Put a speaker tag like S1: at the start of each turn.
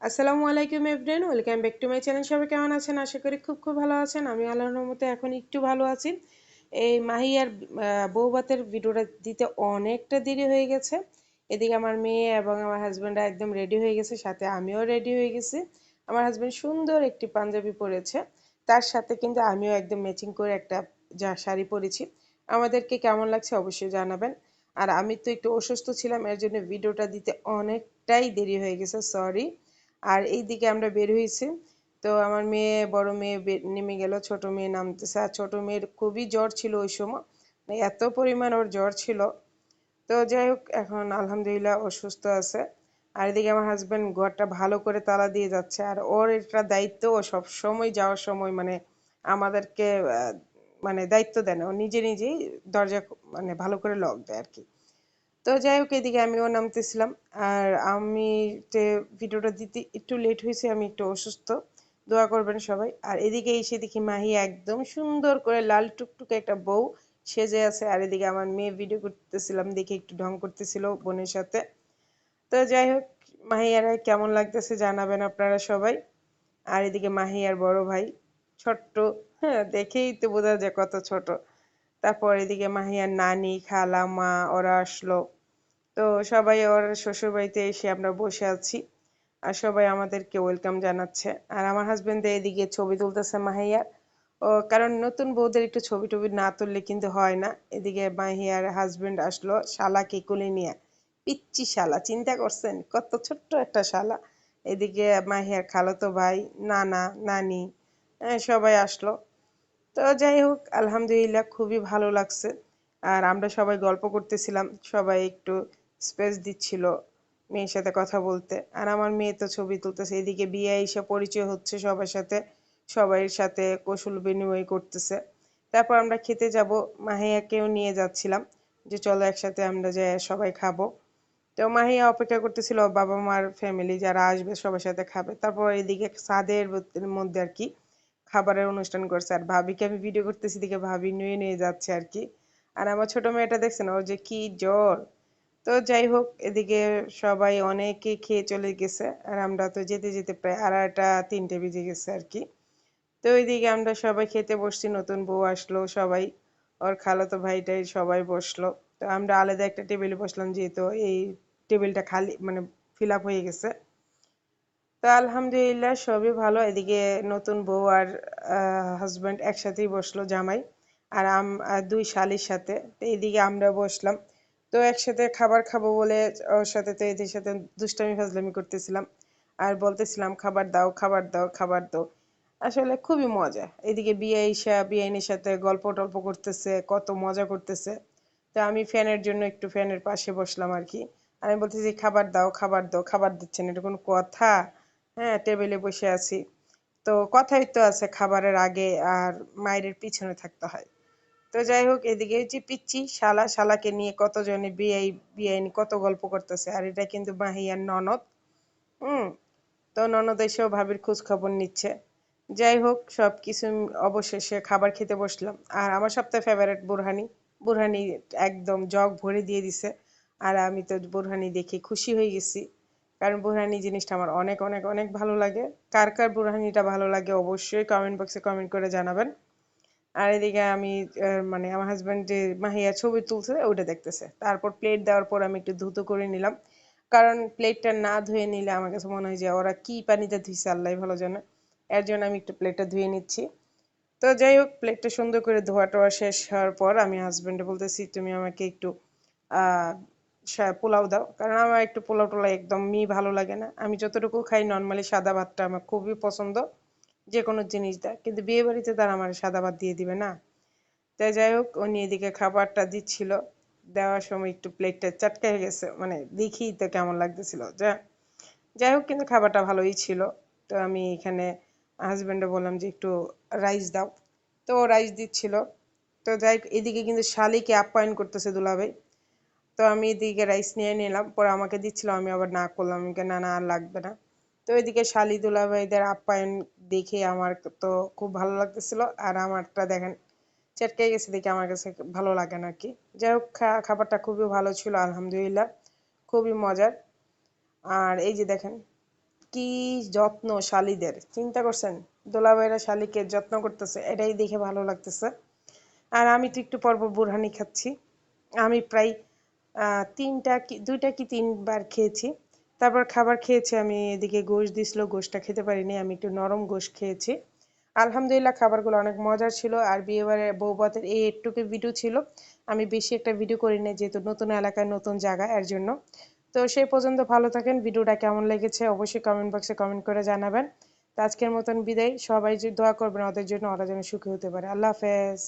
S1: আসসালামু আলাইকুম everyone, welcome back to my channel. সবাই কেমন আছেন? আশা করি খুব খুব ভালো আছেন। আমি আল্লাহর রহমতে এখন একটু ভালো আছি। এই মাহি আর বউ ভাতের ভিডিওটা দিতে অনেকটা দেরি হয়ে গেছে। এদিকে আমার মেয়ে এবং আমার হাজব্যান্ডরা একদম রেডি হয়ে গেছে, সাথে আমিও রেডি হয়ে গেছি। আমার হাজব্যান্ড সুন্দর একটি পাঞ্জাবি পরেছে, তার সাথে কিন্তু আমিও একদম ম্যাচিং করে একটা শাড়ি পরেছি। আমাদেরকে কেমন লাগছে অবশ্যই জানাবেন। আর আমি তো একটু অসুস্থ ছিলাম, এর জন্য ভিডিওটা দিতে অনেকটাই দেরি হয়ে গেছে, সরি। আর এইদিকে আমরা বের হয়েছি। তো আমার মেয়ে, বড় মেয়ে নেমে গেল, ছোট মেয়ে নামতেছে। আর ছোট মেয়ের খুবই জ্বর ছিল ওই সময়, মানে এত পরিমাণ ওর জ্বর ছিল। তো যাই হোক, এখন আলহামদুলিল্লাহ ও সুস্থ আছে। আর এদিকে আমার হাজবেন্ড ঘরটা ভালো করে তালা দিয়ে যাচ্ছে, আর ওর এটা দায়িত্ব। ও সব সময় যাওয়ার সময় মানে আমাদেরকে মানে দায়িত্ব দেন, ও নিজে নিজেই দরজা মানে ভালো করে লক দেয় আর কি। তো যাই হোক, এদিকে আমিও নামতেছিলাম। আর আমি যে ভিডিওটা দিতে একটু লেট হয়েছে, আমি একটু অসুস্থ, দোয়া করবেন সবাই। আর এদিকে এসে দেখি মাহি একদম সুন্দর করে লাল টুকটুকে একটা বউ সেজে আছে। আর এদিকে আমার মেয়ে ভিডিও করতেছিলাম দেখে একটু ঢং করতেছিল বোনের সাথে। তো যাই হোক, মাহিয়ারা কেমন লাগতেছে জানাবেন আপনারা সবাই। আর এদিকে মাহিয়ার বড় ভাই ছোট্ট, হ্যাঁ দেখেই তো বোঝা যায় কত ছোট। তারপর এদিকে মাহিয়ার নানি, খালা, মা ওরা আসলো। তো সবাই ওর শ্বশুর বাড়িতে এসে আমরা বসে আছি, আর সবাই আমাদেরকে ওয়েলকাম জানাচ্ছে। আর আমার হাজবেন্ড এদিকে ছবি তুলতেছে মাহিয়ার। ও কারণ নতুন বউদের একটু ছবি টবি না তুললে কিন্তু হয় না। এদিকে মাহিয়ার হাজবেন্ড আসলো শালাকে কোলে নিয়ে। পিচ্চি শালা, চিন্তা করছেন কত ছোট্ট একটা শালা। এদিকে মাহিয়ার খালাতো ভাই, নানা, নানি, সবাই আসলো। তো যাই হোক, আলহামদুলিল্লাহ খুবই ভালো লাগছে। আর আমরা সবাই গল্প করতেছিলাম, সবাই একটু স্পেস দিচ্ছিল মেয়ের সাথে কথা বলতে। আর আমার মেয়ে তো ছবি তুলতেছে, এদিকে বিয়ে এসে পরিচয় হচ্ছে সবার সাথে, সবাই সাথে কৌশল বিনিময় করতেছে। তারপর আমরা খেতে যাব, মাহিয়াকেও নিয়ে যাচ্ছিলাম যে চলো একসাথে আমরা যে সবাই খাবো। তো মাহিয়া অপেক্ষা করতেছিল ওর বাবা মার ফ্যামিলি যারা আসবে সবার সাথে খাবে। তারপর এদিকে ছাদের মধ্যে আর কি খাবারের অনুষ্ঠান করছে। আর ভাবিকে আমি ভিডিও করতেছি দিকে ভাবি নিয়ে নিয়ে যাচ্ছে আর কি। আর আমার ছোট মেয়েটা দেখছে না, ওর যে কি জ্বর। তো যাই হোক, এদিকে সবাই অনেকে খেয়ে চলে গেছে, আর আমরা তো যেতে যেতে প্রায় 2:30-3টে বেজে গেছে আর কি। তো ওইদিকে আমরা সবাই খেতে বসছি, নতুন বউ আসলো, সবাই ওর খালাতো ভাইটাই সবাই বসলো। তো আমরা আলাদা একটা টেবিলে বসলাম, যেহেতু এই টেবিলটা খালি মানে ফিল আপ হয়ে গেছে। তো আলহামদুলিল্লাহ সবই ভালো। এদিকে নতুন বউ আর হাজব্যান্ড একসাথেই বসলো, জামাই আর আর দুই শালির সাথে। তো এইদিকে আমরা বসলাম। তো একসাথে খাবার খাবো বলে ওর সাথে তো এদের সাথে দুষ্টামি ফাজলামি করতেছিলাম, আর বলতেছিলাম খাবার দাও, খাবার দাও, খাবার দাও। আসলে খুবই মজা। এদিকে বিয়াইনের সাথে গল্প টল্প করতেছে, কত মজা করতেছে। তো আমি ফ্যানের জন্য একটু ফ্যানের পাশে বসলাম আর কি। আমি বলতেছি খাবার দাও, খাবার দাও, খাবার দিচ্ছেন, এটা কোনো কথা? হ্যাঁ, টেবিলে বসে আছি। তো কথাই তো আছে, খাবারের আগে আর মায়ের পিছনে থাকতে হয়। তো যাই হোক, এদিকে যে পিচ্ছি শালা, শালাকে নিয়ে কতজনে বিআইনি কত গল্প করতেছে। আর এটা কিন্তু মাহিয়ার ননদ। হুম। তো ননদ এসেও ভাবির খোঁজ খবর নিচ্ছে। যাই হোক, সবকিছু অবশেষে খাবার খেতে বসলাম। আর আমার সবথেকে ফেভারিট বুরহানি। বুরহানি একদম জগ ভরে দিয়ে দিছে। আর আমি তো বুরহানি দেখে খুশি হয়ে গেছি, কারণ বুরহানি জিনিসটা আমার অনেক অনেক অনেক ভালো লাগে। কার কার বুরহানিটা ভালো লাগে অবশ্যই কমেন্ট বক্সে কমেন্ট করে জানাবেন। আর এদিকে আমি মানে আমার হাজব্যান্ড যে মাহিয়া ছবি তুলছে ওটা দেখতেছে। তারপর প্লেট দেওয়ার পর আমি একটু ধুতো করে নিলাম, কারণ প্লেটটা না ধুয়ে নিলে আমার কাছে মনে হয় যে ওরা কি পানিতে ধুইছে আল্লাহ ভালো জানে। এর জন্য আমি একটু প্লেটটা ধুয়ে নিচ্ছি। তো যাই হোক, প্লেটটা সুন্দর করে ধোয়া টোয়া শেষ হওয়ার পর আমি হাজব্যান্ডে বলতেছি তুমি আমাকে একটু আহ পোলাও দাও, কারণ আমার একটু পোলাও টোলাও একদমই ভালো লাগে না। আমি যতটুকু খাই নর্মালি সাদা ভাতটা আমার খুবই পছন্দ, যে কোনো জিনিস দেয়, কিন্তু বিয়ে বাড়িতে তারা আমার সাদা ভাত দিয়ে দিবে না। তাই যাই হোক, উনি এদিকে খাবারটা দিচ্ছিল, দেওয়ার সময় একটু প্লেটটা চাটকে গেছে, মানে দেখি তো কেমন লাগতেছিল যা। যাই হোক, কিন্তু খাবারটা ভালোই ছিল। তো আমি এখানে হাজব্যান্ডে বললাম যে একটু রাইস দাও। তো ও রাইস দিচ্ছিল। তো যাই হোক, এদিকে কিন্তু শালিকে আপ্যায়ন করতেছে দুলাভাই। তো আমি এদিকে রাইস নিয়ে নিলাম, পরে আমাকে দিচ্ছিল, আমি আবার না করলাম, আমি না না আর লাগবে না। তো এদিকে শালি দুলাভাইদের আপ্যায়ন দেখে আমার তো খুব ভালো লাগতেছিল। আর আমারটা দেখেন চেটকে গেছে দেখে আমার কাছে ভালো লাগে না আর কি। যাই হোক, খাবারটা খুবই ভালো ছিল আলহামদুলিল্লাহ, খুবই মজার। আর এই যে দেখেন, কি যত্ন শালীদের, চিন্তা করছেন? দোলাভাইরা শালীকে যত্ন করতেছে, এটাই দেখে ভালো লাগতেছে। আর আমি তো একটু পর পর বুরহানি খাচ্ছি। আমি প্রায় দুইটা কি তিনবার খেয়েছি। তারপর খাবার খেয়েছি আমি, এদিকে গোশ দিছিল, গোশটা খেতে পারিনি, আমি একটু নরম গোশ খেয়েছি। আলহামদুলিল্লাহ খাবারগুলো অনেক মজার ছিল। আর বিয়েবাড়ি বউ ভাতের এই একটুকু ভিডিও ছিল, আমি বেশি একটা ভিডিও করিনি যেহেতু নতুন এলাকায় নতুন জায়গা এর জন্য। তো সেই পর্যন্ত ভালো থাকেন। ভিডিওটা কেমন লেগেছে অবশ্যই কমেন্ট বক্সে কমেন্ট করে জানাবেন। তো আজকের মতন বিদায়, সবাই যে দোয়া করবেন ওদের জন্য, ওরা যেন সুখী হতে পারে। আল্লাহ হাফেজ।